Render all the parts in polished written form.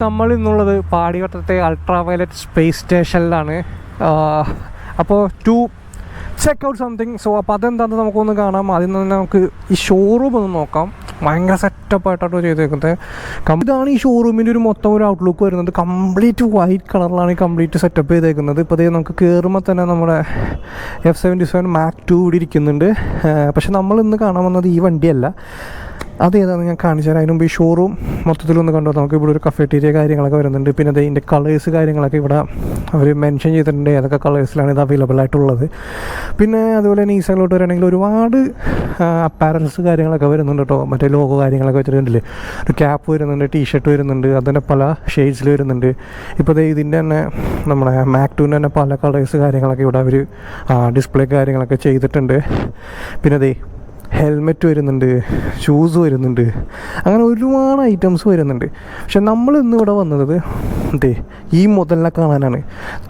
നമ്മൾ ഇന്നുള്ളത് പാടിവട്ടത്തെ ultra violet space സ്റ്റേഷനിലാണ്. അപ്പോൾ to check out something. So അപ്പോൾ അതെന്താണെന്ന് നമുക്കൊന്ന് കാണാം. ആദ്യം തന്നെ നമുക്ക് ഈ ഷോറൂം ഒന്ന് നോക്കാം. ഭയങ്കര സെറ്റപ്പായിട്ടാണ് ചെയ്തേക്കുന്നത്. ഇതാണ് ഈ ഷോറൂമിൻ്റെ ഒരു മൊത്തം ഒരു ഔട്ട്ലുക്ക് വരുന്നത്. കംപ്ലീറ്റ് വൈറ്റ് കളറിലാണ് ഈ കംപ്ലീറ്റ് സെറ്റപ്പ് ചെയ്തേക്കുന്നത്. ഇപ്പോൾ അതേ നമുക്ക് കയറുമ്പോൾ തന്നെ നമ്മുടെ F77 Mark II ഇവിടെ ഇരിക്കുന്നുണ്ട്. പക്ഷെ നമ്മൾ ഇന്ന് കാണാൻ വന്നത് ഈ വണ്ടിയല്ല, അതേതാണ് ഞാൻ കാണിച്ചു തരാം. അതിന് മുമ്പ് ഈ ഷോറൂം മൊത്തത്തിലൊന്ന് കണ്ടോ. നമുക്ക് ഇവിടെ ഒരു കഫേറ്റീരിയ കാര്യങ്ങളൊക്കെ വരുന്നുണ്ട്. പിന്നെ അത് ഇതിൻ്റെ കളേഴ്സ് കാര്യങ്ങളൊക്കെ ഇവിടെ അവർ മെൻഷൻ ചെയ്തിട്ടുണ്ട്, ഏതൊക്കെ കളേഴ്സിലാണ് ഇത് അവൈലബിൾ ആയിട്ടുള്ളത്. പിന്നെ അതുപോലെ തന്നെ ഈ സൈഡിലോട്ട് വരികയാണെങ്കിൽ ഒരുപാട് അപ്പാരൽസ് കാര്യങ്ങളൊക്കെ വരുന്നുണ്ട് കേട്ടോ. മറ്റേ ലോഗോ കാര്യങ്ങളൊക്കെ വെച്ചിട്ടുണ്ടല്ലേ, ഒരു ക്യാപ്പ് വരുന്നുണ്ട്, ടീഷർട്ട് വരുന്നുണ്ട്, അതിൻ്റെ പല ഷെയ്ഡ്സിൽ വരുന്നുണ്ട്. ഇപ്പോൾ ഇതിൻ്റെ തന്നെ നമ്മുടെ Mark II തന്നെ പല കളേഴ്സ് കാര്യങ്ങളൊക്കെ ഇവിടെ അവർ ഡിസ്പ്ലേ കാര്യങ്ങളൊക്കെ ചെയ്തിട്ടുണ്ട്. പിന്നെ ഹെൽമെറ്റ് വരുന്നുണ്ട്, ഷൂസ് വരുന്നുണ്ട്, അങ്ങനെ ഒരുപാട് ഐറ്റംസ് വരുന്നുണ്ട്. പക്ഷെ നമ്മൾ ഇന്ന് ഇവിടെ വന്നത് ഈ മുതലിനെ കാണാനാണ്.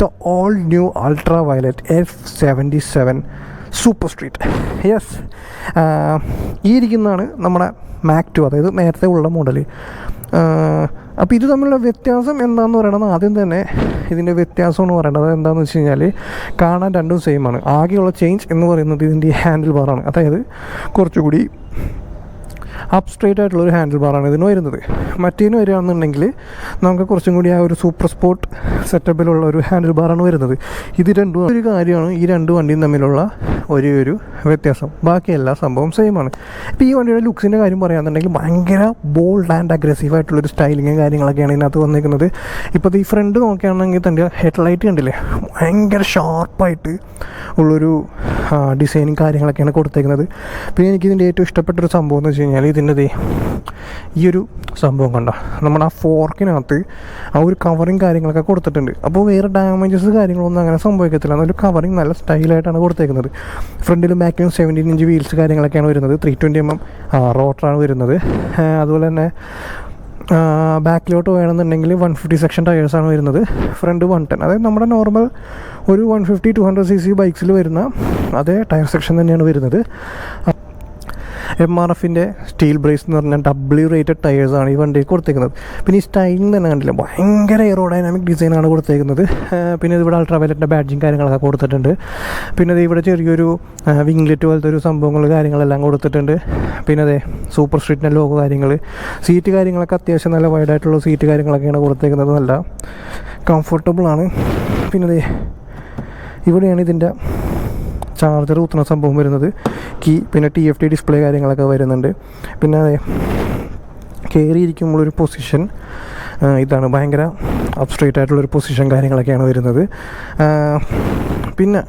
The all new ultra violet F77 super street. Yes, ഈ ഇരിക്കുന്നതാണ് നമ്മുടെ Mark II, അതായത് നേരത്തെ ഉള്ള മോഡൽ. അപ്പോൾ ഇത് തമ്മിലുള്ള വ്യത്യാസം എന്താണെന്ന് പറയണത്, ആദ്യം തന്നെ ഇതിൻ്റെ വ്യത്യാസം എന്ന് പറയണത് എന്താണെന്ന് വെച്ച് കഴിഞ്ഞാൽ കാണാൻ രണ്ടും സെയിമാണ്. ആകെയുള്ള ചേഞ്ച് എന്ന് പറയുന്നത് ഇതിൻ്റെ ഹാൻഡിൽ ബാറാണ്. അതായത് കുറച്ചുകൂടി അപ്പ് സ്ട്രേറ്റ് ആയിട്ടുള്ളൊരു ഹാൻഡിൽ ബാറാണ് ഇതിന് വരുന്നത്. മറ്റേതിന് വരികയാണെന്നുണ്ടെങ്കിൽ നമുക്ക് കുറച്ചും കൂടി ആ ഒരു സൂപ്പർ സ്പോർട്ട് സെറ്റപ്പിലുള്ള ഒരു ഹാൻഡിൽ ബാറാണ് വരുന്നത്. ഇത് രണ്ടും ഒരു കാര്യമാണ്, ഈ രണ്ട് വണ്ടിയും തമ്മിലുള്ള ഒരു വ്യത്യാസം. ബാക്കി എല്ലാ സംഭവം സെയിമാണ്. ഇപ്പോൾ ഈ വണ്ടിയുടെ ലുക്സിൻ്റെ കാര്യം പറയുകയാണെന്നുണ്ടെങ്കിൽ ഭയങ്കര ബോൾഡ് ആൻഡ് അഗ്രസീവ് ആയിട്ടുള്ളൊരു സ്റ്റൈലിങ്ങും കാര്യങ്ങളൊക്കെയാണ് ഇതിനകത്ത് വന്നിരിക്കുന്നത്. ഇപ്പോൾ ഈ ഫ്രണ്ട് നോക്കുകയാണെങ്കിൽ തന്നെ ഹെഡ്ലൈറ്റ് കണ്ടില്ലേ, ഭയങ്കര ഷാർപ്പായിട്ട് ഉള്ളൊരു ഡിസൈനും കാര്യങ്ങളൊക്കെയാണ് കൊടുത്തേക്കുന്നത്. പിന്നെ എനിക്കിതിൻ്റെ ഏറ്റവും ഇഷ്ടപ്പെട്ടൊരു സംഭവം എന്ന് വെച്ച് കഴിഞ്ഞാൽ ഇതിൻ്റെ ഈ ഒരു സംഭവം കണ്ട, നമ്മുടെ ആ ഫോർക്കിനകത്ത് ആ ഒരു കവറിങ് കാര്യങ്ങളൊക്കെ കൊടുത്തിട്ടുണ്ട്. അപ്പോൾ വേറെ ഡാമേജസ് കാര്യങ്ങളൊന്നും അങ്ങനെ സംഭവിക്കത്തില്ല. എന്നൊരു കവറിങ് നല്ല സ്റ്റൈലായിട്ടാണ് കൊടുത്തേക്കുന്നത്. ഫ്രണ്ടിലും ബാക്കിലും 17 ഇഞ്ച് വീൽസ് കാര്യങ്ങളൊക്കെയാണ് വരുന്നത്. 320 mm റോട്ടറാണ് വരുന്നത്. അതുപോലെ തന്നെ ബാക്കിലോട്ട് വേണമെന്നുണ്ടെങ്കിൽ 150 സെക്ഷൻ ടയേഴ്സാണ് വരുന്നത്. ഫ്രണ്ട് 110, അതായത് നമ്മുടെ നോർമൽ ഒരു 150-200cc ബൈക്സിൽ വരുന്ന അതേ ടയർ സെക്ഷൻ തന്നെയാണ് വരുന്നത്. MRFിൻ്റെ സ്റ്റീൽ ബ്രേസ് എന്ന് പറഞ്ഞാൽ ഡബ്ല്യു റേറ്റഡ് ടയേഴ്സാണ് ഈ വണ്ടിയിൽ കൊടുത്തേക്കുന്നത്. പിന്നെ ഈ സ്റ്റൈലിംഗ് തന്നെ കണ്ടില്ല, ഭയങ്കര എയറോഡൈനാമിക് ഡിസൈനാണ് കൊടുത്തേക്കുന്നത്. പിന്നെ ഇതിവിടെ അൾട്രാ വയലറ്റിൻ്റെ ബാഡ്ജിങ് കാര്യങ്ങളൊക്കെ കൊടുത്തിട്ടുണ്ട്. പിന്നെ ഇവിടെ ചെറിയൊരു വിംഗ്ലെറ്റ് പോലത്തെ ഒരു സംഭവങ്ങൾ കാര്യങ്ങളെല്ലാം കൊടുത്തിട്ടുണ്ട്. പിന്നെ സൂപ്പർ സ്ട്രീറ്റിൻ്റെ ലോഗോ കാര്യങ്ങൾ, സീറ്റ് കാര്യങ്ങളൊക്കെ അത്യാവശ്യം നല്ല വൈഡായിട്ടുള്ള സീറ്റ് കാര്യങ്ങളൊക്കെയാണ് കൊടുത്തേക്കുന്നത്. നല്ല കംഫർട്ടബിളാണ്. പിന്നെ ഇവിടെയാണ് ഇതിൻ്റെ ചാർജർ കുത്തുന്ന സംഭവം വരുന്നത്, കീ, പിന്നെ TFT ഡിസ്പ്ലേ കാര്യങ്ങളൊക്കെ വരുന്നുണ്ട്. പിന്നെ കയറിയിരിക്കുമ്പോഴൊരു പൊസിഷൻ ഇതാണ്, ഭയങ്കര അപ്സ്ട്രേറ്റ് ആയിട്ടുള്ളൊരു പൊസിഷൻ കാര്യങ്ങളൊക്കെയാണ് വരുന്നത്. പിന്നെ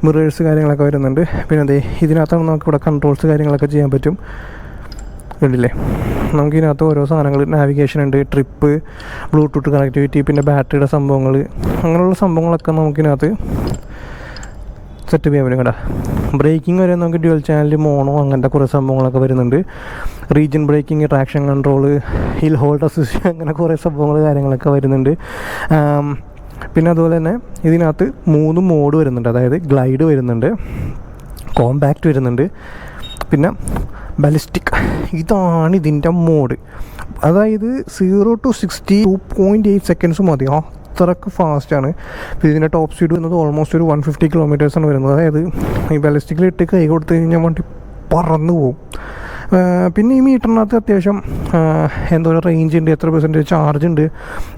മിറേഴ്സ് കാര്യങ്ങളൊക്കെ വരുന്നുണ്ട്. പിന്നെ ഇതിനകത്താണ് നമുക്കിവിടെ കൺട്രോൾസ് കാര്യങ്ങളൊക്കെ ചെയ്യാൻ പറ്റും. കണ്ടില്ലേ, നമുക്കിതിനകത്ത് ഓരോ സാധനങ്ങൾ, നാവിഗേഷൻ ഉണ്ട്, ട്രിപ്പ്, ബ്ലൂടൂത്ത് കണക്ടിവിറ്റി, പിന്നെ ബാറ്ററിയുടെ സംഭവങ്ങൾ, അങ്ങനെയുള്ള സംഭവങ്ങളൊക്കെ നമുക്കിതിനകത്ത് സെറ്റപ്പ് ചെയ്യാൻ പറ്റും കേട്ടോ. ബ്രേക്കിംഗ് വരെ നമുക്ക് ഡ്യുവൽ ചാനൽ മോണോ അങ്ങനത്തെ കുറേ സംഭവങ്ങളൊക്കെ വരുന്നുണ്ട്. Region braking, traction control, hill hold assist, അങ്ങനെ കുറേ സംഭവങ്ങൾ കാര്യങ്ങളൊക്കെ വരുന്നുണ്ട്. പിന്നെ അതുപോലെ തന്നെ ഇതിനകത്ത് 3 മോഡ് വരുന്നുണ്ട്. അതായത് ഗ്ലൈഡ് വരുന്നുണ്ട്, കോമ്പാക്റ്റ് വരുന്നുണ്ട്, പിന്നെ ബാലിസ്റ്റിക്. ഇതാണ് ഇതിൻ്റെ മോഡ്. അതായത് 0 to 60 2.8 സെക്കൻഡ്സ് മതി, അത്രക്ക് ഫാസ്റ്റാണ്. ഇപ്പോൾ ഇതിൻ്റെ ടോപ്പ് സ്പീഡ് വരുന്നത് ഓൾമോസ്റ്റ് ഒരു 150 കിലോമീറ്റേഴ്സാണ് വരുന്നത്. അതായത് ഈ ബാലിസ്റ്റിക്കിൽ ഇട്ട് കൈ കൊടുത്തു കഴിഞ്ഞാൽ വണ്ടി പറന്നു പോകും. പിന്നെ ഈ മീറ്ററിനകത്ത് അത്യാവശ്യം എന്തോരം റേഞ്ച് ഉണ്ട്, എത്ര % ചാർജ് ഉണ്ട്,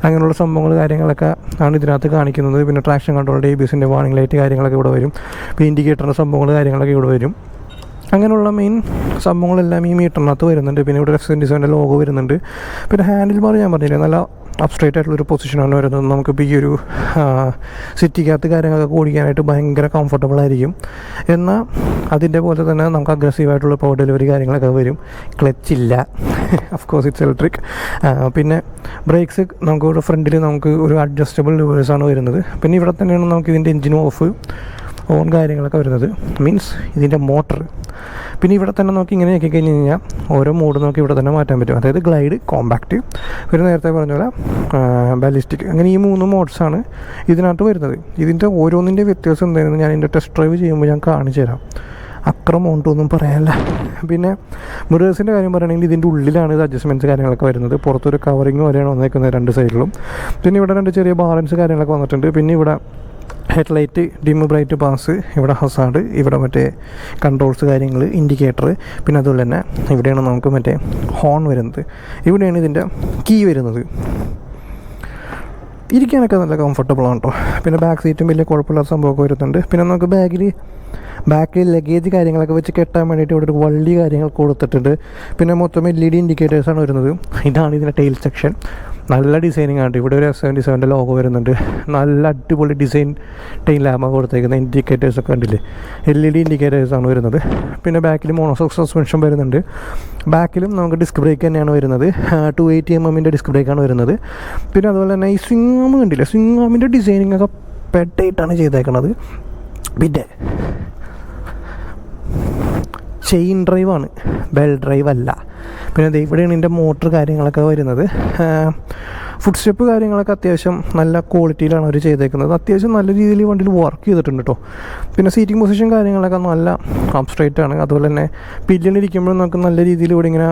അങ്ങനെയുള്ള സംഭവങ്ങൾ കാര്യങ്ങളൊക്കെ ആണ് ഇതിനകത്ത് കാണിക്കുന്നത്. പിന്നെ ട്രാക്ഷൻ കൺട്രോൾ, ABSൻ്റെ വാർണിംഗ് ലൈറ്റ് കാര്യങ്ങളൊക്കെ ഇവിടെ വരും. പിന്നെ ഇൻഡിക്കേറ്ററിൻ്റെ സംഭവങ്ങൾ കാര്യങ്ങളൊക്കെ ഇവിടെ വരും. അങ്ങനെയുള്ള മെയിൻ സംഭവങ്ങളെല്ലാം ഈ മീറ്ററിനകത്ത് വരുന്നുണ്ട്. പിന്നെ ഇവിടെ F77 ലോഗോ വരുന്നുണ്ട്. പിന്നെ ഹാൻഡിൽ ബാർ ഞാൻ പറഞ്ഞില്ലേ, നല്ല അപ്സ്ട്രേറ്റ് ആയിട്ടുള്ളൊരു പൊസിഷനാണ് വരുന്നത്. നമുക്കിപ്പോൾ ഈ ഒരു സിറ്റിക്കകത്ത് കാര്യങ്ങളൊക്കെ ഓടിക്കാനായിട്ട് ഭയങ്കര കംഫർട്ടബിൾ ആയിരിക്കും. എന്നാൽ അതിൻ്റെ പോലെ തന്നെ നമുക്ക് അഗ്രസീവായിട്ടുള്ള പവർ ഡെലിവറി കാര്യങ്ങളൊക്കെ വരും. ക്ലച്ചില്ല, ഓഫ്കോഴ്സ് ഇറ്റ്സ് ഇലക്ട്രിക്. പിന്നെ ബ്രേക്സ് നമുക്കിവിടെ ഫ്രണ്ടിൽ നമുക്ക് ഒരു അഡ്ജസ്റ്റബിൾ ലിവേഴ്സാണ് വരുന്നത്. പിന്നെ ഇവിടെ തന്നെയാണ് നമുക്ക് ഇതിൻ്റെ എൻജിൻ ഓൺ കാര്യങ്ങളൊക്കെ വരുന്നത്, മീൻസ് ഇതിൻ്റെ മോട്ടർ. പിന്നെ ഇവിടെ തന്നെ നോക്കി ഇങ്ങനെ ആക്കി കഴിഞ്ഞ് കഴിഞ്ഞാൽ ഓരോ മോഡ് നോക്കി ഇവിടെ തന്നെ മാറ്റാൻ പറ്റും. അതായത് ഗ്ലൈഡ്, കോമ്പാക്റ്റ്, പിന്നെ നേരത്തെ പറഞ്ഞ പോലെ ബാലിസ്റ്റിക്, അങ്ങനെ ഈ 3 മോഡ്സാണ് ഇതിനകത്ത് വരുന്നത്. ഇതിൻ്റെ ഓരോന്നിൻ്റെ വ്യത്യാസം എന്തായിരുന്നു ഞാൻ ഇതിൻ്റെ ടെസ്റ്റ് ഡ്രൈവ് ചെയ്യുമ്പോൾ ഞാൻ കാണിച്ചു തരാം. അക്രമം ഉണ്ടോന്നും പറയാനില്ല. പിന്നെ മിറേഴ്സിൻ്റെ കാര്യം പറയുകയാണെങ്കിൽ ഇതിൻ്റെ ഉള്ളിലാണ് ഇത് അഡ്ജസ്റ്റ്മെൻറ്റ്സ് കാര്യങ്ങളൊക്കെ വരുന്നത്. പുറത്തൊരു കവറിങ് വരെയാണ് വന്നേക്കുന്നത് രണ്ട് സൈഡിലും. പിന്നെ ഇവിടെ രണ്ട് ചെറിയ ബാലൻസ് കാര്യങ്ങളൊക്കെ വന്നിട്ടുണ്ട്. പിന്നെ ഇവിടെ ഹെഡ്ലൈറ്റ്, ഡിം ബ്രൈറ്റ് പാസ്, ഇവിടെ ഹസാർഡ്, ഇവിടെ മറ്റേ കൺട്രോൾസ് കാര്യങ്ങൾ, ഇൻഡിക്കേറ്റർ. പിന്നെ അതുപോലെ തന്നെ ഇവിടെയാണ് നമുക്ക് മറ്റേ ഹോൺ വരുന്നത്. ഇവിടെയാണ് ഇതിൻ്റെ കീ വരുന്നത്. ഇരിക്കാനൊക്കെ നല്ല കംഫർട്ടബിളാണ് കേട്ടോ. പിന്നെ ബാക്ക് സീറ്റും വലിയ കുഴപ്പമില്ലാത്ത സംഭവമൊക്കെ വരുന്നുണ്ട്. പിന്നെ നമുക്ക് ബാക്കിൽ ലഗേജ് കാര്യങ്ങളൊക്കെ വെച്ച് കെട്ടാൻ വേണ്ടിയിട്ട് ഇവിടെ ഒരു വള്ളി കാര്യങ്ങൾ കൊടുത്തിട്ടുണ്ട്. പിന്നെ മൊത്തം LED ഇൻഡിക്കേറ്റേഴ്സാണ് വരുന്നത്. ഇതാണ് ഇതിൻ്റെ ടെയിൽ സെക്ഷൻ. നല്ല ഡിസൈനിങ് ആണ്. ഇവിടെ ഒരു S77 ലോഗോ വരുന്നുണ്ട്. നല്ല അടിപൊളി ഡിസൈൻ ടെയിൽ ലാമ്പ് കൊടുത്തേക്കുന്ന ഇൻഡിക്കേറ്റേഴ്സൊക്കെ കണ്ടില്ലേ, LED ഇൻഡിക്കേറ്റേഴ്സാണ് വരുന്നത്. പിന്നെ ബാക്കിൽ മോണോസോക്ക് സസ്പെൻഷൻ വരുന്നുണ്ട്. ബാക്കിലും നമുക്ക് ഡിസ്ക് ബ്രേക്ക് തന്നെയാണ് വരുന്നത്. 280mm ഡിസ്ക് ബ്രേക്കാണ് വരുന്നത്. പിന്നെ അതുപോലെ തന്നെ ഈ സ്വിംഗ് കണ്ടില്ലേ, സ്വിംഗ് ഡിസൈനിങ് ഒക്കെ പെട്ടായിട്ടാണ് ചെയ്തേക്കുന്നത്. പിന്നെ ചെയിൻ ഡ്രൈവാണ്, ബെൽ ഡ്രൈവ് അല്ല. പിന്നെ ഇവിടെയാണ് ഇതിൻ്റെ മോട്ടർ കാര്യങ്ങളൊക്കെ വരുന്നത്. ഫുഡ് സ്റ്റെപ്പ് കാര്യങ്ങളൊക്കെ അത്യാവശ്യം നല്ല ക്വാളിറ്റിയിലാണ് അവർ ചെയ്തേക്കുന്നത്. അത്യാവശ്യം നല്ല രീതിയിൽ വണ്ടിയിൽ വർക്ക് ചെയ്തിട്ടുണ്ട് കേട്ടോ. പിന്നെ സീറ്റിംഗ് പൊസിഷൻ കാര്യങ്ങളൊക്കെ നല്ല അപ്സ്ട്രൈറ്റ് ആണ്. അതുപോലെ തന്നെ പില്ലിനിരിക്കുമ്പോഴും നമുക്ക് നല്ല രീതിയിൽ ഇവിടെ ഇങ്ങനെ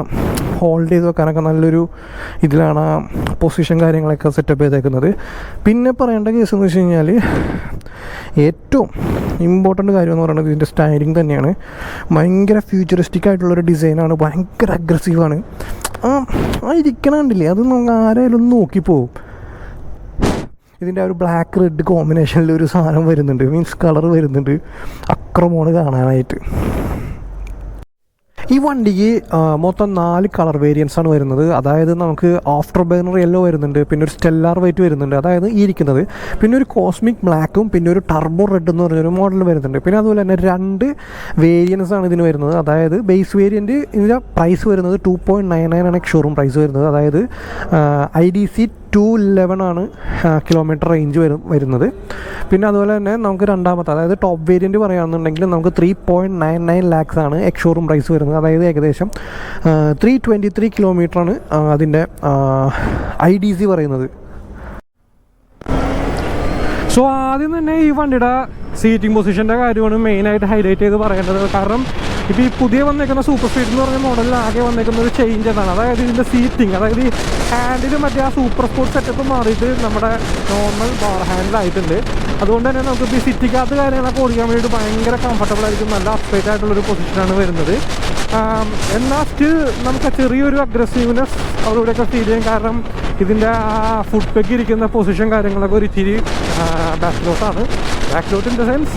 ഹോൾഡ് ചെയ്ത് വെക്കാനൊക്കെ നല്ലൊരു ഇതിലാണ് ആ പൊസിഷൻ കാര്യങ്ങളൊക്കെ സെറ്റപ്പ് ചെയ്തേക്കുന്നത്. പിന്നെ പറയേണ്ട കേസ് എന്ന് വെച്ച് കഴിഞ്ഞാൽ ഏറ്റവും ഇമ്പോർട്ടൻ്റ് കാര്യം എന്ന് പറയുന്നത് ഇതിൻ്റെ സ്റ്റൈലിംഗ് തന്നെയാണ്. ഭയങ്കര ഫ്യൂച്ചറിസ്റ്റിക് ആയിട്ടുള്ളൊരു ഡിസൈനാണ്. ഭയങ്കര അഗ്രസീവാണ്. ആ ഇരിക്കണമില്ലേ, അത് നമുക്ക് ആരായാലും ഒന്ന് നോക്കിപ്പോവും. ഇതിൻ്റെ ആ ഒരു ബ്ലാക്ക് റെഡ് കോമ്പിനേഷനിൽ ഒരു സാധനം വരുന്നുണ്ട്, മീൻസ് കളർ വരുന്നുണ്ട്. അക്രമമാണ് കാണാനായിട്ട്. ഈ വണ്ടിക്ക് മൊത്തം 4 കളർ വേരിയൻസാണ് വരുന്നത്. അതായത് നമുക്ക് ആഫ്റ്റർ ബർണർ യെല്ലോ വരുന്നുണ്ട്, പിന്നെ ഒരു സ്റ്റെല്ലാർ വൈറ്റ് വരുന്നുണ്ട്, അതായത് ഈ ഇരിക്കുന്നത്. പിന്നെ ഒരു കോസ്മിക് ബ്ലാക്കും പിന്നെ ഒരു ടർബോ റെഡ് എന്ന് പറഞ്ഞൊരു മോഡൽ വരുന്നുണ്ട്. പിന്നെ അതുപോലെ തന്നെ 2 വേരിയൻസാണ് ഇതിന് വരുന്നത്. അതായത് ബേസ് വേരിയൻറ്റ് ഇതിൻ്റെ പ്രൈസ് വരുന്നത് 2.99 ആണ് ഷോറൂം പ്രൈസ് വരുന്നത്. അതായത് IDC 211 ആണ് കിലോമീറ്റർ റേഞ്ച് വരുന്നത്. പിന്നെ അതുപോലെ തന്നെ നമുക്ക് രണ്ടാമത്തെ, അതായത് ടോപ്പ് വേരിയൻറ്റ് പറയുകയാണെന്നുണ്ടെങ്കിൽ നമുക്ക് 3.99 lakhs ആണ് ഷോറൂം പ്രൈസ് വരുന്നത്. അതായത് ഏകദേശം 323 കിലോമീറ്ററാണ് അതിൻ്റെ IDC പറയുന്നത്. സോ ആദ്യം തന്നെ ഈ വണ്ടിയുടെ സീറ്റിംഗ് പൊസിഷൻ്റെ കാര്യമാണ് മെയിനായിട്ട് ഹൈലൈറ്റ് ചെയ്ത് പറയേണ്ടത്. കാരണം ഇപ്പോൾ ഈ പുതിയ വന്നേക്കുന്ന സൂപ്പർ സ്പീഡ് എന്ന് പറഞ്ഞ മോഡലിൽ ആകെ വന്നേക്കുന്ന ഒരു ചേഞ്ച് എന്നാണ്. അതായത് ഇതിൻ്റെ സീറ്റിംഗ്, അതായത് ഈ ഹാൻഡിൽ മറ്റേ ആ സൂപ്പർ സ്പോർട്ട് സെറ്റപ്പ് മാറിയിട്ട് നമ്മുടെ നോർമൽ ബാർ ഹാൻഡിലായിട്ടുണ്ട്. അതുകൊണ്ട് തന്നെ നമുക്ക് ഈ സിറ്റിക്കകത്ത് കാര്യങ്ങളൊക്കെ ഓടിക്കാൻ വേണ്ടിയിട്ട് ഭയങ്കര കംഫർട്ടബിൾ ആയിരിക്കും. നല്ല അപ്ഡേറ്റ് ആയിട്ടുള്ളൊരു പൊസിഷനാണ് വരുന്നത്. എന്നാൽ സ്റ്റിൽ നമുക്ക് ചെറിയൊരു അഗ്രസീവ്നെസ് അവരോടെയൊക്കെ ഫീൽ ചെയ്യും. കാരണം ഇതിൻ്റെ ആ ഫുഡ് പെഗ് ഇരിക്കുന്ന പൊസിഷൻ കാര്യങ്ങളൊക്കെ ഒരു ഇച്ചിരി ബാക്കിലോട്ടാണ്. ബാക്കിലോട്ട് ഇൻ ദ സെൻസ്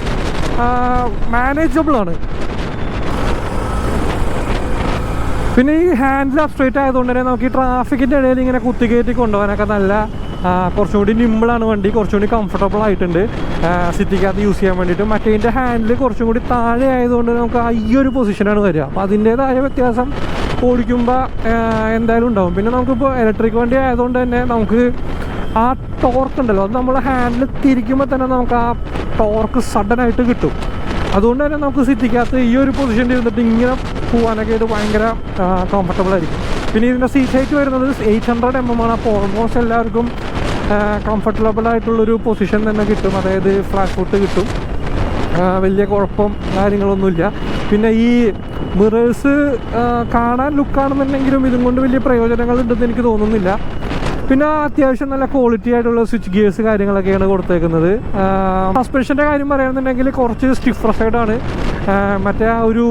മാനേജബിളാണ്. പിന്നെ ഈ ഹാൻഡിൽ അപ്സ്ട്രേറ്റ് ആയതുകൊണ്ട് തന്നെ നമുക്ക് ഈ ട്രാഫിക്കിൻ്റെ ഇടയിൽ ഇങ്ങനെ കുത്തിക്കയറ്റി കൊണ്ടുപോകാനൊക്കെ നല്ല കുറച്ചും കൂടി നിമ്പിളാണ് വണ്ടി. കുറച്ചും കൂടി കംഫർട്ടബിൾ ആയിട്ടുണ്ട് സിറ്റിക്കകത്ത് യൂസ് ചെയ്യാൻ വേണ്ടിയിട്ട്. മറ്റേതിൻ്റെ ഹാൻഡിൽ കുറച്ചും കൂടി താഴെ ആയതുകൊണ്ട് നമുക്ക് ഈ ഒരു പൊസിഷനാണ് വരിക. അപ്പോൾ അതിൻ്റേതായ വ്യത്യാസം ഓടിക്കുമ്പോൾ എന്തായാലും ഉണ്ടാവും. പിന്നെ നമുക്കിപ്പോൾ ഇലക്ട്രിക് വണ്ടി ആയതുകൊണ്ട് തന്നെ നമുക്ക് ആ ടോർക്ക് ഉണ്ടല്ലോ, അത് നമ്മൾ ഹാൻഡിൽ തിരിക്കുമ്പോൾ തന്നെ നമുക്ക് ആ ടോർക്ക് സഡനായിട്ട് കിട്ടും. അതുകൊണ്ട് തന്നെ നമുക്ക് സിറ്റിക്കകത്ത് ഈ ഒരു പൊസിഷനിൽ ഇരുന്നിട്ട് ഇങ്ങനെ പോകാനൊക്കെ ഇത് ഭയങ്കര കംഫർട്ടബിൾ ആയിരിക്കും. പിന്നെ ഇതിൻ്റെ സീറ്റ് ഹൈറ്റ് വരുന്നത് 800 mm ആണ്. അപ്പോൾ ഓൾമോസ്റ്റ് എല്ലാവർക്കും കംഫർട്ടബിൾ ആയിട്ടുള്ളൊരു പൊസിഷൻ തന്നെ കിട്ടും. അതായത് ഫ്ലാറ്റ് ഫുട്ട് കിട്ടും, വലിയ കുഴപ്പം കാര്യങ്ങളൊന്നുമില്ല. പിന്നെ ഈ മിറേഴ്സ് കാണാൻ ലുക്കാണെന്നുണ്ടെങ്കിലും ഇതും കൊണ്ട് വലിയ പ്രയോജനങ്ങളുണ്ടെന്ന് എനിക്ക് തോന്നുന്നില്ല. പിന്നെ അത്യാവശ്യം നല്ല ക്വാളിറ്റി ആയിട്ടുള്ള സ്വിച്ച് ഗിയേഴ്സ് കാര്യങ്ങളൊക്കെയാണ് കൊടുത്തേക്കുന്നത്. സസ്പെൻഷൻ്റെ കാര്യം പറയുകയാണെന്നുണ്ടെങ്കിൽ കുറച്ച് സ്റ്റിഫ് സൈഡാണ്. മറ്റേ ആ ഒരു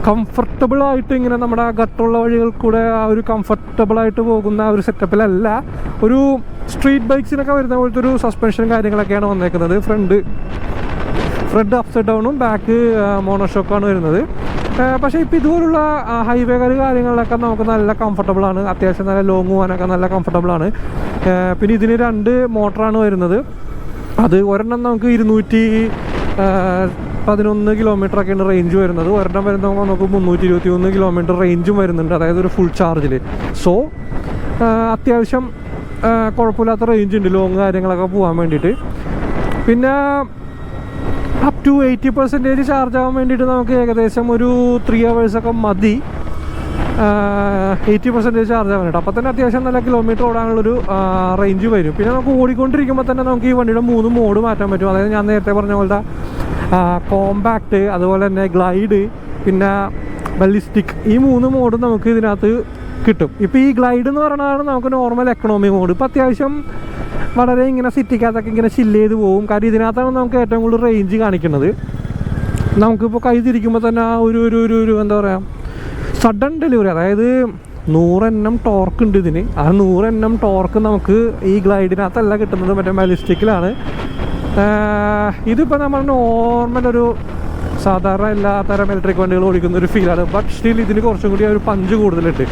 കംഫർട്ടബിളായിട്ട് ഇങ്ങനെ നമ്മുടെ ഗട്ടുള്ള വഴികൾ കൂടെ ആ ഒരു കംഫർട്ടബിളായിട്ട് പോകുന്ന ആ ഒരു സെറ്റപ്പിലല്ല. ഒരു സ്ട്രീറ്റ് ബൈക്സിനൊക്കെ വരുന്ന പോലത്തെ ഒരു സസ്പെൻഷൻ കാര്യങ്ങളൊക്കെയാണ് വന്നേക്കുന്നത്. ഫ്രണ്ട് അപ്സൈഡ് ഡൗണും ബാക്ക് മോണോഷോക്കാണ് വരുന്നത്. പക്ഷേ ഇപ്പോൾ ഇതുപോലുള്ള ഹൈവേ കാര്യങ്ങളിലൊക്കെ നമുക്ക് നല്ല കംഫർട്ടബിളാണ്. അത്യാവശ്യം നല്ല ലോങ് പോകാനൊക്കെ നല്ല കംഫർട്ടബിളാണ്. പിന്നെ ഇതിന് 2 മോട്ടറാണ് വരുന്നത്. അത് ഒരെണ്ണം നമുക്ക് 211 കിലോമീറ്ററൊക്കെയാണ് റേഞ്ച് വരുന്നത്. ഒരെണ്ണം വരുമ്പോൾ നമുക്ക് 321 കിലോമീറ്റർ റേഞ്ചും വരുന്നുണ്ട്, അതായത് ഒരു ഫുൾ ചാർജിൽ. സോ അത്യാവശ്യം കുഴപ്പമില്ലാത്ത റേഞ്ച് ഉണ്ട് ലോങ് കാര്യങ്ങളൊക്കെ പോകാൻ വേണ്ടിയിട്ട്. പിന്നെ അപ് ടു 80% ചാർജ് ആവാൻ വേണ്ടിയിട്ട് നമുക്ക് ഏകദേശം ഒരു 3 hours മതി 80% ചാർജ് ആവാനായിട്ട്. അപ്പോൾ തന്നെ അത്യാവശ്യം നല്ല കിലോമീറ്റർ ഓടാനുള്ളൊരു റേഞ്ച് വരും. പിന്നെ നമുക്ക് ഓടിക്കൊണ്ടിരിക്കുമ്പോൾ തന്നെ നമുക്ക് ഈ വണ്ടിയുടെ 3 മോഡ് മാറ്റാൻ പറ്റും. അതായത് ഞാൻ നേരത്തെ പറഞ്ഞ പോലത്തെ കോമ്പാക്റ്റ്, അതുപോലെ തന്നെ ഗ്ലൈഡ്, പിന്നെ ബലിസ്റ്റിക്, ഈ 3 മോഡും നമുക്ക് ഇതിനകത്ത് കിട്ടും. ഇപ്പോൾ ഈ ഗ്ലൈഡ് എന്ന് പറയുന്നതാണ് നമുക്ക് നോർമൽ എക്കണോമി മോഡ്. ഇപ്പോൾ അത്യാവശ്യം വളരെ ഇങ്ങനെ സിറ്റിക്കകത്തൊക്കെ ഇങ്ങനെ ചില്ല് ചെയ്ത് പോകും. കാര്യം ഇതിനകത്താണ് നമുക്ക് ഏറ്റവും കൂടുതൽ റേഞ്ച് കാണിക്കുന്നത്. നമുക്കിപ്പോൾ കൈ തിരിക്കുമ്പോൾ തന്നെ ആ ഒരു എന്താ പറയുക, സഡൻ ഡെലിവറി, അതായത് 100 Nm ടോർക്ക് ഉണ്ട് ഇതിന്. ആ 100 Nm ടോർക്ക് നമുക്ക് ഈ ഗ്ലൈഡിനകത്തല്ല കിട്ടുന്നത്, മറ്റേ ബാലിസ്റ്റിക്കിലാണ്. ഇതിപ്പോൾ നമ്മൾ നോർമൽ ഒരു സാധാരണ എല്ലാ തരം ഇലക്ട്രിക് വണ്ടികൾ ഓടിക്കുന്ന ഒരു ഫീലാണ്. ബട്ട് സ്റ്റിൽ ഇതിന് കുറച്ചും കൂടി ഒരു പഞ്ച് കൂടുതലുണ്ട്.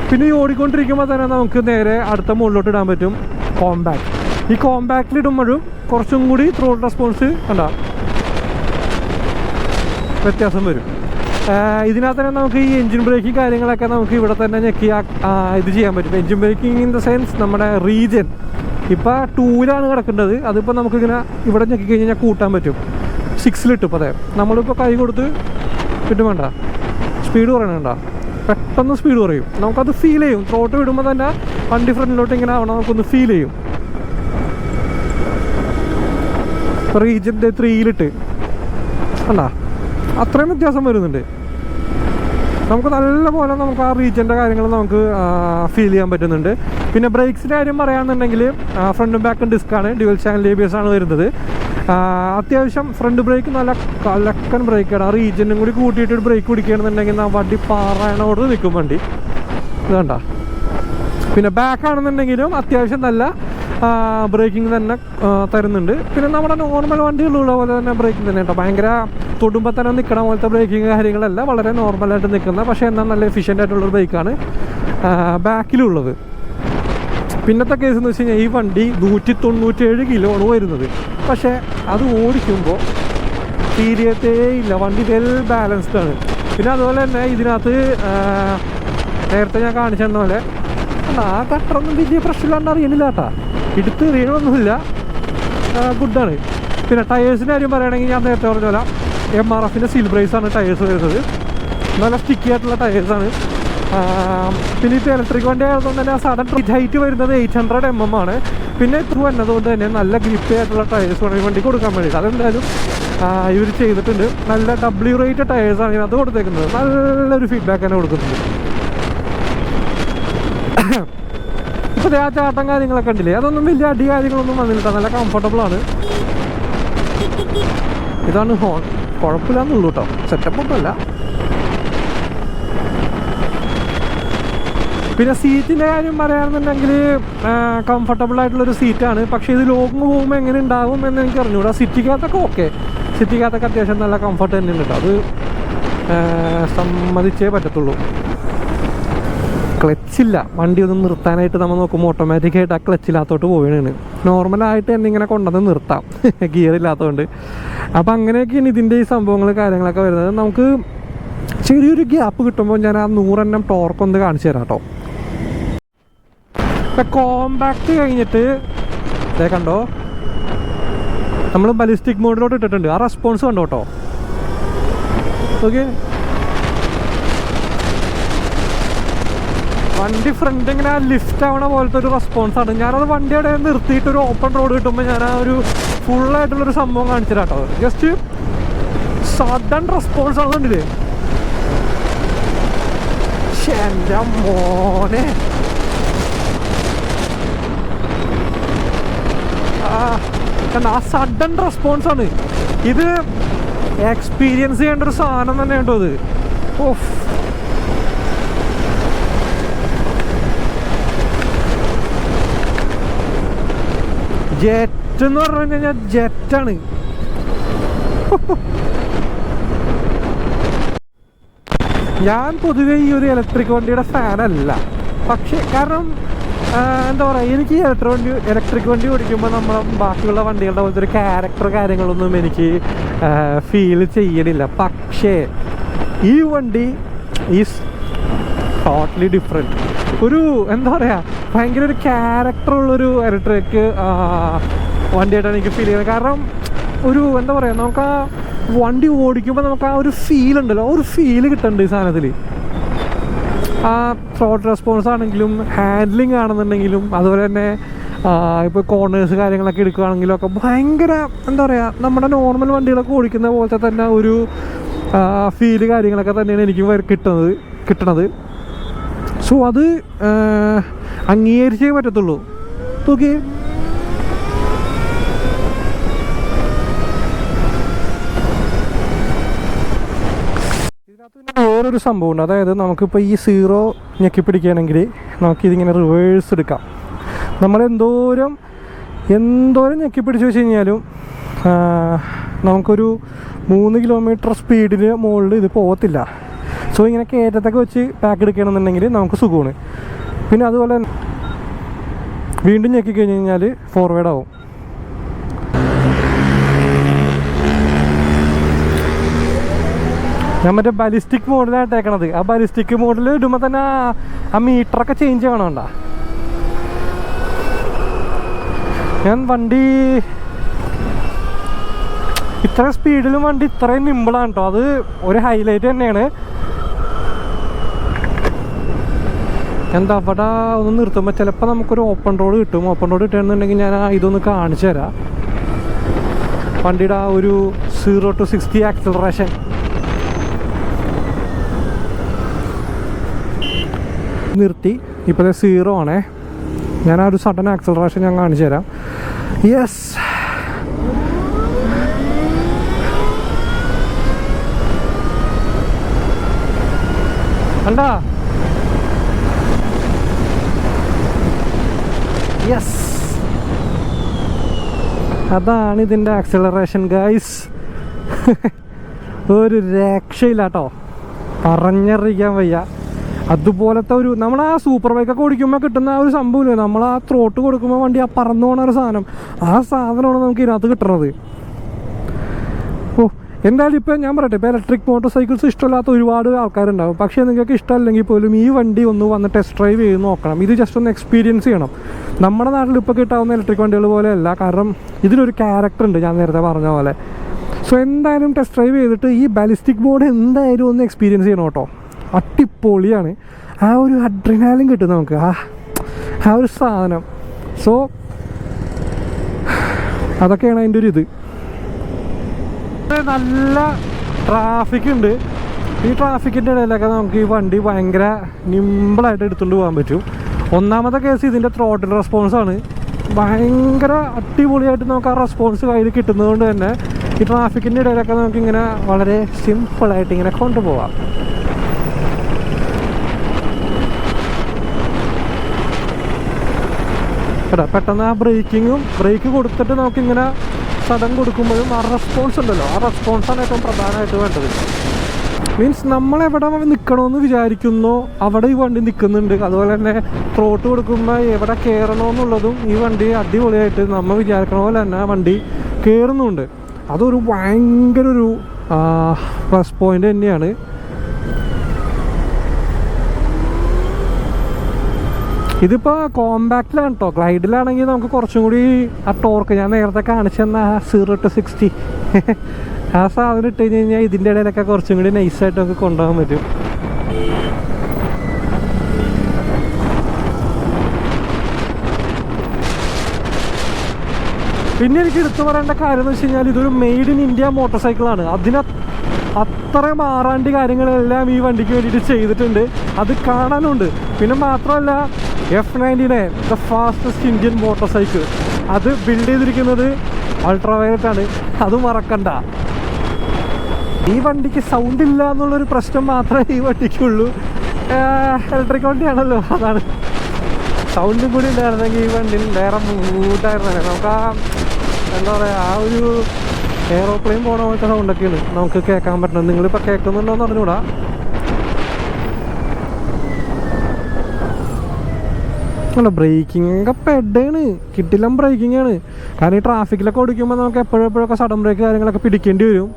പിന്നെ ഈ ഓടിക്കൊണ്ടിരിക്കുമ്പോൾ തന്നെ നമുക്ക് നേരെ അടുത്ത മുകളിലോട്ട് ഇടാൻ പറ്റും കോമ്പാക്ട്. ഈ കോമ്പാക്റ്റിലിടുമ്പോഴും കുറച്ചും കൂടി ത്രോട്ട് റെസ്പോൺസ് കണ്ടാ വ്യത്യാസം വരും. ഇതിനകത്ത് തന്നെ നമുക്ക് ഈ എൻജിൻ ബ്രേക്കിംഗ് കാര്യങ്ങളൊക്കെ നമുക്ക് ഇവിടെ തന്നെ ഞെക്കി ഇത് ചെയ്യാൻ പറ്റും. Engine breaking in the sense നമ്മുടെ റീജൻ ഇപ്പോൾ 2-ലാണ് കിടക്കേണ്ടത്, അതിപ്പോൾ നമുക്കിങ്ങനെ ഇവിടെ ഞെക്കി കഴിഞ്ഞാൽ കൂട്ടാൻ പറ്റും. 6-ലിട്ട് ഇപ്പോൾ അതെ നമ്മളിപ്പോൾ കൈ കൊടുത്ത് കിട്ടും വേണ്ട സ്പീഡ് പറയണേണ്ട, പെട്ടെന്ന് സ്പീഡ് കുറയും. നമുക്കത് ഫീൽ ചെയ്യും. ത്രോട്ട് വിടുമ്പോൾ തന്നെ വണ്ടി ഫ്രണ്ടിലോട്ട് ഇങ്ങനെ ആവണം, നമുക്കൊന്ന് ഫീൽ ചെയ്യും. ഇപ്പോൾ റീജൻ്റെ 3-ലിട്ട് കണ്ടാ അത്രയും വ്യത്യാസം വരുന്നുണ്ട്. നമുക്ക് നല്ലപോലെ നമുക്ക് ആ റീജൻ്റെ കാര്യങ്ങൾ നമുക്ക് ഫീൽ ചെയ്യാൻ പറ്റുന്നുണ്ട്. പിന്നെ ബ്രേക്സിൻ്റെ കാര്യം പറയുകയാണെന്നുണ്ടെങ്കിൽ ഫ്രണ്ടും ബാക്കും ഡിസ്ക്കാണ്, ഡ്യുവൽ ചാനൽ ABS ആണ് വരുന്നത്. അത്യാവശ്യം ഫ്രണ്ട് ബ്രേക്ക് നല്ല കലക്കൻ ബ്രേക്കാണ്. ആ റീജനും കൂടി കൂട്ടിയിട്ട് ബ്രേക്ക് പിടിക്കുകയാണെന്നുണ്ടെങ്കിൽ ആ വണ്ടി പാറായണോട് നിൽക്കും വണ്ടി, ഇത് കണ്ട. പിന്നെ ബാക്കാണെന്നുണ്ടെങ്കിലും അത്യാവശ്യം നല്ല ബ്രേക്കിംഗ് തന്നെ തരുന്നുണ്ട്. പിന്നെ നമ്മുടെ നോർമൽ വണ്ടികളുള്ള പോലെ തന്നെ ബ്രേക്കിംഗ് തന്നെ കേട്ടോ. ഭയങ്കര തൊടുമ്പോൾ തന്നെ നിൽക്കണ പോലത്തെ ബ്രേക്കിംഗ് കാര്യങ്ങളല്ല, വളരെ നോർമലായിട്ട് നിൽക്കുന്ന പക്ഷേ എന്നാൽ നല്ല എഫിഷ്യൻ്റ് ആയിട്ടുള്ളൊരു ബ്രേക്കാണ് ബാക്കിലുള്ളത്. പിന്നത്തെ കേസ് എന്ന് വെച്ച് കഴിഞ്ഞാൽ ഈ വണ്ടി 197 കിലോ ആണ് വരുന്നത്. പക്ഷേ അത് ഓടിക്കുമ്പോൾ തീരത്തേ ഇല്ല, വണ്ടി വെൽ ബാലൻസ്ഡ് ആണ്. പിന്നെ അതുപോലെ തന്നെ ഇതിനകത്ത് നേരത്തെ ഞാൻ കാണിച്ചെന്ന പോലെ ആ കട്ടറൊന്നും വലിയ പ്രശ്നമില്ലാണ്ട് അറിയണില്ല കേട്ടോ, എടുത്ത് എറിയണമൊന്നുമില്ല, ഗുഡാണ്. പിന്നെ ടയേഴ്സിൻ്റെ കാര്യം പറയുകയാണെങ്കിൽ ഞാൻ നേരത്തെ പറഞ്ഞ പോലെ MRFൻ്റെ സീൽ ബ്രേസാണ് ടയേഴ്സ് വരുന്നത്. നല്ല സ്റ്റിക്കി ആയിട്ടുള്ള ടയേഴ്സാണ്. പിന്നെ ഇപ്പോൾ ഇലക്ട്രിക് വണ്ടി ആയതുകൊണ്ട് തന്നെ ആ സഡൻ ഹൈറ്റ് വരുന്നത് 800 mm ആണ്. പിന്നെ ഇത് വന്നതുകൊണ്ട് തന്നെ നല്ല ഗ്രിപ്പ് ആയിട്ടുള്ള ടയേഴ്സ് വേണം ഈ വണ്ടി കൊടുക്കാൻ വേണ്ടിയിട്ട്. അതെന്തായാലും ഇവർ ചെയ്തിട്ടുണ്ട്. നല്ല W റേറ്റ് ടയേഴ്സാണ് ഇതിനകത്ത് കൊടുത്തേക്കുന്നത്. നല്ലൊരു ഫീഡ്ബാക്ക് തന്നെ കൊടുക്കുന്നുണ്ട്. ഇപ്പോൾ ആ ചാട്ടം കാര്യങ്ങളൊക്കെ ഉണ്ടില്ലേ, അതൊന്നും വലിയ അടി കാര്യങ്ങളൊന്നും വന്നില്ല, നല്ല കംഫർട്ടബിളാണ്. ഇതാണ് ഹോൺ, കുഴപ്പമില്ലാന്നുള്ളൂ കേട്ടോ, സെറ്റപ്പ് ഒന്നുമല്ല. പിന്നെ സീറ്റിൻ്റെ കാര്യം പറയുകയാണെന്നുണ്ടെങ്കിൽ കംഫർട്ടബിൾ ആയിട്ടുള്ളൊരു സീറ്റാണ്. പക്ഷേ ഇത് ലോങ് പോകുമ്പോൾ എങ്ങനെ ഉണ്ടാകും എന്ന് എനിക്ക് അറിഞ്ഞൂടാ. സിറ്റിക്കകത്തൊക്കെ ഓക്കെ, സിറ്റിക്കകത്തൊക്കെ അത്യാവശ്യം നല്ല കംഫർട്ട് തന്നെ ഉണ്ട് കേട്ടോ, അത് സമ്മതിച്ചേ പറ്റത്തുള്ളൂ. ക്ലച്ചില്ല, വണ്ടി ഒന്നും നിർത്താനായിട്ട് നമ്മൾ നോക്കുമ്പോൾ ഓട്ടോമാറ്റിക്കായിട്ട് ആ ക്ലച്ചില്ലാത്തോട്ട് പോവുകയാണ്. നോർമലായിട്ട് തന്നെ ഇങ്ങനെ കൊണ്ടുവന്ന് നിർത്താം ഗിയർ ഇല്ലാത്തതുകൊണ്ട്. അപ്പം അങ്ങനെയൊക്കെയാണ് ഇതിൻ്റെ ഈ സംഭവങ്ങൾ കാര്യങ്ങളൊക്കെ വരുന്നത്. നമുക്ക് ചെറിയൊരു ഗ്യാപ്പ് കിട്ടുമ്പോൾ ഞാൻ ആ 100 Nm ടോർക്ക് ഒന്ന് കാണിച്ചു തരാം കേട്ടോ. ഇപ്പം കോമ്പാക്റ്റ് കഴിഞ്ഞിട്ട് ഇതേ കണ്ടോ, നമ്മൾ ബലിസ്റ്റിക് മോഡിലോട്ട് ഇട്ടിട്ടുണ്ട്. ആ റെസ്പോൺസ് കണ്ടോ കേട്ടോ. ഓക്കെ, വണ്ടി ഫ്രണ്ട് ഇങ്ങനെ ലിഫ്റ്റ് ആവണ പോലത്തെ ഒരു റെസ്പോൺസാണ്. ഞാനത് വണ്ടി അവിടെ നിർത്തിയിട്ട് ഒരു ഓപ്പൺ റോഡ് കിട്ടുമ്പോൾ ഞാൻ ആ ഒരു ഫുള്ളായിട്ടുള്ളൊരു സംഭവം കാണിച്ചു തരാം കേട്ടോ. ജസ്റ്റ് സഡൻ റെസ്പോൺസ് ആണ് കണ്ടില്ലേ. എൻ്റെ മോനെ, കണ്ട ആ സഡൻ റെസ്പോൺസ് ആണ്. ഇത് എക്സ്പീരിയൻസ് ചെയ്യേണ്ട ഒരു സാധനം തന്നെ കേട്ടോ ഇത്. ഓഫ്, ജെറ്റ് എന്ന് പറഞ്ഞു കഴിഞ്ഞാൽ ജെറ്റാണ്. ഞാൻ പൊതുവേ ഈ ഒരു ഇലക്ട്രിക് വണ്ടിയുടെ ഫാനല്ല. പക്ഷേ കാരണം എന്താ പറയുക, എനിക്ക് ഇലക്ട്രിക് വണ്ടി ഓടിക്കുമ്പോൾ നമ്മൾ ബാക്കിയുള്ള വണ്ടികളുടെ പോലത്തെ ഒരു ക്യാരക്ടർ കാര്യങ്ങളൊന്നും എനിക്ക് ഫീൽ ചെയ്യണില്ല. പക്ഷേ ഈ വണ്ടി ഈസ് ടോട്ടലി ഡിഫറെൻറ്റ്. ഒരു എന്താ പറയുക, ഭയങ്കര ഒരു ക്യാരക്ടറുള്ളൊരു ഇലക്ട്രിക് വണ്ടിയായിട്ടാണ് എനിക്ക് ഫീൽ ചെയ്യുന്നത്. കാരണം ഒരു എന്താ പറയുക, നമുക്ക് ആ വണ്ടി ഓടിക്കുമ്പോൾ നമുക്ക് ആ ഒരു ഫീൽ ഉണ്ടല്ലോ, ആ ഒരു ഫീല് കിട്ടുന്നുണ്ട് ഈ സാധനത്തിൽ. ആ ത്രോട്ട് റെസ്പോൺസ് ആണെങ്കിലും ഹാൻഡ്ലിങ് ആണെന്നുണ്ടെങ്കിലും അതുപോലെ തന്നെ ഇപ്പോൾ കോർണേഴ്സ് കാര്യങ്ങളൊക്കെ എടുക്കുകയാണെങ്കിലൊക്കെ ഭയങ്കര എന്താ പറയുക, നമ്മുടെ നോർമൽ വണ്ടികളൊക്കെ ഓടിക്കുന്ന പോലത്തെ തന്നെ ഒരു ഫീല് കാര്യങ്ങളൊക്കെ തന്നെയാണ് എനിക്ക് കിട്ടണത്. സോ അത് അംഗീകരിച്ചേ പറ്റത്തുള്ളൂ. ഓക്കെ, ഇതിനകത്ത് പിന്നെ വേറൊരു സംഭവമുണ്ട്. അതായത് നമുക്കിപ്പോൾ ഈ 0 ഞെക്കി പിടിക്കുകയാണെങ്കിൽ നമുക്കിതിങ്ങനെ റിവേഴ്സ് എടുക്കാം. നമ്മൾ എന്തോരം ഞെക്കി പിടിച്ച് വെച്ച് കഴിഞ്ഞാലും നമുക്കൊരു 3 കിലോമീറ്റർ സ്പീഡിന് മുകളിൽ ഇത് പോകത്തില്ല. സോ ഇങ്ങനെ കയറ്റത്തൊക്കെ വെച്ച് പാക്ക് എടുക്കുകയാണെന്നുണ്ടെങ്കിൽ നമുക്ക് സുഖമാണ്. പിന്നെ അതുപോലെ തന്നെ വീണ്ടും ഞെക്കി കഴിഞ്ഞ് കഴിഞ്ഞാൽ ഫോർവേഡ് ആവും. ഞാൻ മറ്റേ ബാലിസ്റ്റിക് മോഡിലാണ് ഇട്ടേക്കണത്. ആ ബാലിസ്റ്റിക് മോഡിൽ ഇടുമ്പോൾ തന്നെ ആ മീറ്ററൊക്കെ ചേഞ്ച് ചെയ്യണോണ്ട. ഞാൻ വണ്ടി ഇത്ര സ്പീഡിലും വണ്ടി ഇത്രയും നിമ്പിളാണ് കേട്ടോ. അത് ഒരു ഹൈലൈറ്റ് തന്നെയാണ്. എന്താ അവിടെ ഒന്ന് നിർത്തുമ്പോൾ ചിലപ്പോൾ നമുക്കൊരു ഓപ്പൺ റോഡ് കിട്ടും. ഓപ്പൺ റോഡ് കിട്ടുകയാണെന്നുണ്ടെങ്കിൽ ഞാൻ ഇതൊന്ന് കാണിച്ചു തരാം. വണ്ടിയുടെ ആ ഒരു 0 to 60 ആക്സിലറേഷൻ നിർത്തി. ഇപ്പോൾ 0 ആണേ. ഞാൻ ആ ഒരു സഡൻ ആക്സിലറേഷൻ ഞാൻ കാണിച്ചു തരാം. യെസ്, കണ്ടാ? യെസ്, അതാണ് ഇതിൻ്റെ ആക്സിലറേഷൻ ഗൈസ്. ഒരു രക്ഷയില്ല കേട്ടോ, പറഞ്ഞറിയിക്കാൻ വയ്യ. അതുപോലത്തെ ഒരു നമ്മൾ ആ സൂപ്പർ ബൈക്കൊക്കെ ഓടിക്കുമ്പോൾ കിട്ടുന്ന ആ ഒരു സംഭവമില്ല, നമ്മൾ ആ ത്രോട്ട് കൊടുക്കുമ്പോൾ വണ്ടി ആ പറന്നു പോകുന്ന ഒരു സാധനം, ആ സാധനമാണ് നമുക്ക് ഇതിനകത്ത് കിട്ടുന്നത്. ഓ, എന്തായാലും ഇപ്പോൾ ഞാൻ പറയട്ടെ, ഇപ്പോൾ ഇലക്ട്രിക് മോട്ടോർ സൈക്കിൾസ് ഇഷ്ടമില്ലാത്ത ഒരുപാട് ആൾക്കാരുണ്ടാവും. പക്ഷേ നിങ്ങൾക്ക് ഇഷ്ടമല്ലെങ്കിൽ പോലും ഈ വണ്ടി ഒന്ന് വന്ന് ടെസ്റ്റ് ഡ്രൈവ് ചെയ്ത് നോക്കണം. ഇത് ജസ്റ്റ് ഒന്ന് എക്സ്പീരിയൻസ് ചെയ്യണം. നമ്മുടെ നാട്ടിൽ ഇപ്പോൾ കിട്ടാവുന്ന ഇലക്ട്രിക് വണ്ടികൾ പോലെയല്ല. കാരണം ഇതിലൊരു ക്യാരക്ടർ ഉണ്ട്, ഞാൻ നേരത്തെ പറഞ്ഞ പോലെ. സോ എന്തായാലും ടെസ്റ്റ് ഡ്രൈവ് ചെയ്തിട്ട് ഈ ബാലിസ്റ്റിക് മോഡ് എന്തായാലും ഒന്ന് എക്സ്പീരിയൻസ് ചെയ്യണം കേട്ടോ. അടിപൊളിയാണ്. ആ ഒരു അഡ്രിനാലിൻ കിട്ടും നമുക്ക്, ആ ഒരു സാധനം. സോ അതൊക്കെയാണ് അതിൻ്റെ ഒരു ഇത്. നല്ല ട്രാഫിക് ഉണ്ട്. ഈ ട്രാഫിക്കിൻ്റെ ഇടയിലൊക്കെ നമുക്ക് ഈ വണ്ടി ഭയങ്കര നിമ്പിളായിട്ട് എടുത്തുകൊണ്ട് പോകാൻ പറ്റും. ഒന്നാമത്തെ കേസ് ഇതിൻ്റെ ത്രോട്ടിൽ റെസ്പോൺസാണ്. ഭയങ്കര അടിപൊളിയായിട്ട് നമുക്ക് ആ റെസ്പോൺസ് കയ്യിൽ കിട്ടുന്നത് കൊണ്ട് തന്നെ ഈ ട്രാഫിക്കിൻ്റെ ഇടയിലൊക്കെ നമുക്കിങ്ങനെ വളരെ സിമ്പിളായിട്ട് ഇങ്ങനെ കൊണ്ടുപോകാം. കേട്ടോ, പെട്ടെന്ന് ആ ബ്രേക്ക് കൊടുത്തിട്ട് നമുക്കിങ്ങനെ സഡൻ കൊടുക്കുമ്പോഴും ആ റെസ്പോൺസ് ഉണ്ടല്ലോ, ആ റെസ്പോൺസാണ് ഏറ്റവും പ്രധാനമായിട്ട് വേണ്ടത്. മീൻസ് നമ്മളെവിടെ നിൽക്കണമെന്ന് വിചാരിക്കുന്നോ അവിടെ ഈ വണ്ടി നിൽക്കുന്നുണ്ട്. അതുപോലെ തന്നെ ത്രോട്ട് കൊടുക്കുമ്പോൾ എവിടെ കയറണമെന്നുള്ളതും ഈ വണ്ടി അടിപൊളിയായിട്ട് നമ്മൾ വിചാരിക്കണ പോലെ തന്നെ വണ്ടി കയറുന്നുണ്ട്. അതൊരു ഭയങ്കര ഒരു പ്ലസ് പോയിൻ്റ് തന്നെയാണ്. ഇതിപ്പോൾ കോമ്പാക്റ്റിലാണ് കേട്ടോ. ഗ്ലൈഡിലാണെങ്കിൽ നമുക്ക് കുറച്ചും കൂടി ആ ടോർക്ക് ഞാൻ നേരത്തെ കാണിച്ചെന്ന 0 to 60 ആ സാധനം ഇട്ട് കഴിഞ്ഞ് കഴിഞ്ഞാൽ ഇതിൻ്റെ ഇടയിലൊക്കെ കുറച്ചും കൂടി നൈസായിട്ട് നമുക്ക് കൊണ്ടുപോകാൻ പറ്റും. പിന്നെ എനിക്ക് എടുത്തു പറയേണ്ട കാര്യം എന്ന് വെച്ച് കഴിഞ്ഞാൽ ഇതൊരു മെയ്ഡ് ഇൻ ഇന്ത്യ മോട്ടോർ സൈക്കിളാണ്. അത്രയും ആറാണ്ടി കാര്യങ്ങളെല്ലാം ഈ വണ്ടിക്ക് വേണ്ടിയിട്ട് ചെയ്തിട്ടുണ്ട്. അത് കാണാനുണ്ട്. പിന്നെ മാത്രമല്ല F99 the fastest Indian motor cycle, അത് ബിൽഡ് ചെയ്തിരിക്കുന്നത് അൾട്രാവയലറ്റ് ആണ്. അത് മറക്കണ്ട. ഈ വണ്ടിക്ക് സൗണ്ട് ഇല്ല എന്നുള്ളൊരു പ്രശ്നം മാത്രമേ ഈ വണ്ടിക്കുള്ളൂ. ഇലക്ട്രിക് വണ്ടിയാണല്ലോ, അതാണ്. സൗണ്ടും കൂടി ഉണ്ടായിരുന്നെങ്കിൽ ഈ വണ്ടിയിൽ വേറെ മൂട്ടായിരുന്നേ. നമുക്ക് ആ എന്താ പറയുക, ആ ഒരു എയറോപ്ലെയിൻ പോണ പോലത്തെ സൗണ്ടൊക്കെയാണ് നമുക്ക് കേൾക്കാൻ പറ്റുന്നത്. നിങ്ങളിപ്പോൾ കേൾക്കുന്നുണ്ടോയെന്ന് അറിഞ്ഞൂടാ. അല്ല, ബ്രേക്കിംഗ് ഒക്കെ പെഡാണ്, കിട്ടില്ല ബ്രേക്കിംഗ് ആണ്. കാരണം ഈ ട്രാഫിക്കിലൊക്കെ ഓടിക്കുമ്പോൾ നമുക്ക് എപ്പോഴൊക്കെ സഡൻ ബ്രേക്ക് കാര്യങ്ങളൊക്കെ പിടിക്കേണ്ടി വരും.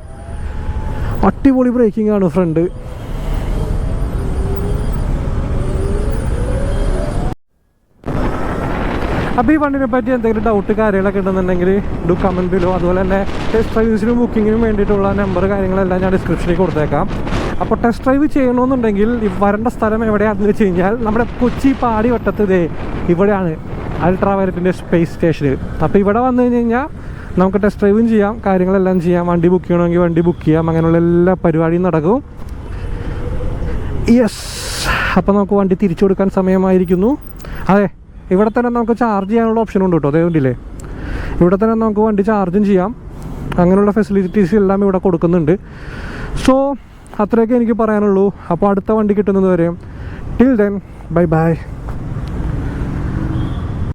അടിപൊളി ബ്രേക്കിംഗ് ആണ് ഫ്രണ്ട്. അപ്പോൾ ഈ വണ്ടിനെ പറ്റി എന്തെങ്കിലും ഡൗട്ട് കാര്യങ്ങളൊക്കെ ഉണ്ടെന്നുണ്ടെങ്കിൽ ഡു കമൻറ്റ് ബിലോ. അതുപോലെ തന്നെ ടെസ്റ്റ് ഡ്രൈവ്സിനും ബുക്കിങ്ങിനും വേണ്ടിയിട്ടുള്ള നമ്പർ കാര്യങ്ങളെല്ലാം ഞാൻ ഡിസ്ക്രിപ്ഷനിൽ കൊടുത്തേക്കാം. അപ്പോൾ ടെസ്റ്റ് ഡ്രൈവ് ചെയ്യണമെന്നുണ്ടെങ്കിൽ വരേണ്ട സ്ഥലം എവിടെയാണെന്ന് വെച്ച് കഴിഞ്ഞാൽ നമ്മുടെ കൊച്ചി പാടിവട്ടത്ത് ഇവിടെയാണ്. അൾട്രാ വയലറ്റിൻ്റെ സ്പേസ് സ്റ്റേഷനിൽ. അപ്പോൾ ഇവിടെ വന്നു കഴിഞ്ഞ് കഴിഞ്ഞാൽ നമുക്ക് ടെസ്റ്റ് ഡ്രൈവും ചെയ്യാം, കാര്യങ്ങളെല്ലാം ചെയ്യാം. വണ്ടി ബുക്ക് ചെയ്യണമെങ്കിൽ വണ്ടി ബുക്ക് ചെയ്യാം, അങ്ങനെയുള്ള എല്ലാ പരിപാടിയും നടക്കും. യെസ്, അപ്പോൾ നമുക്ക് വണ്ടി തിരിച്ചു കൊടുക്കാൻ സമയമായിരിക്കുന്നു. അതെ, ഇവിടെ തന്നെ നമുക്ക് ചാർജ് ചെയ്യാനുള്ള ഓപ്ഷൻ ഉണ്ട് കേട്ടോ. അതേ കണ്ടില്ലേ, ഇവിടെ തന്നെ നമുക്ക് വണ്ടി ചാർജും ചെയ്യാം. അങ്ങനെയുള്ള ഫെസിലിറ്റീസ് എല്ലാം ഇവിടെ കൊടുക്കുന്നുണ്ട്. സോ അത്രയൊക്കെ എനിക്ക് പറയാനുള്ളൂ. അപ്പോൾ അടുത്ത വണ്ടി കിട്ടുന്നത് വരെ ടിൽ ദെൻ ബൈ ബൈ.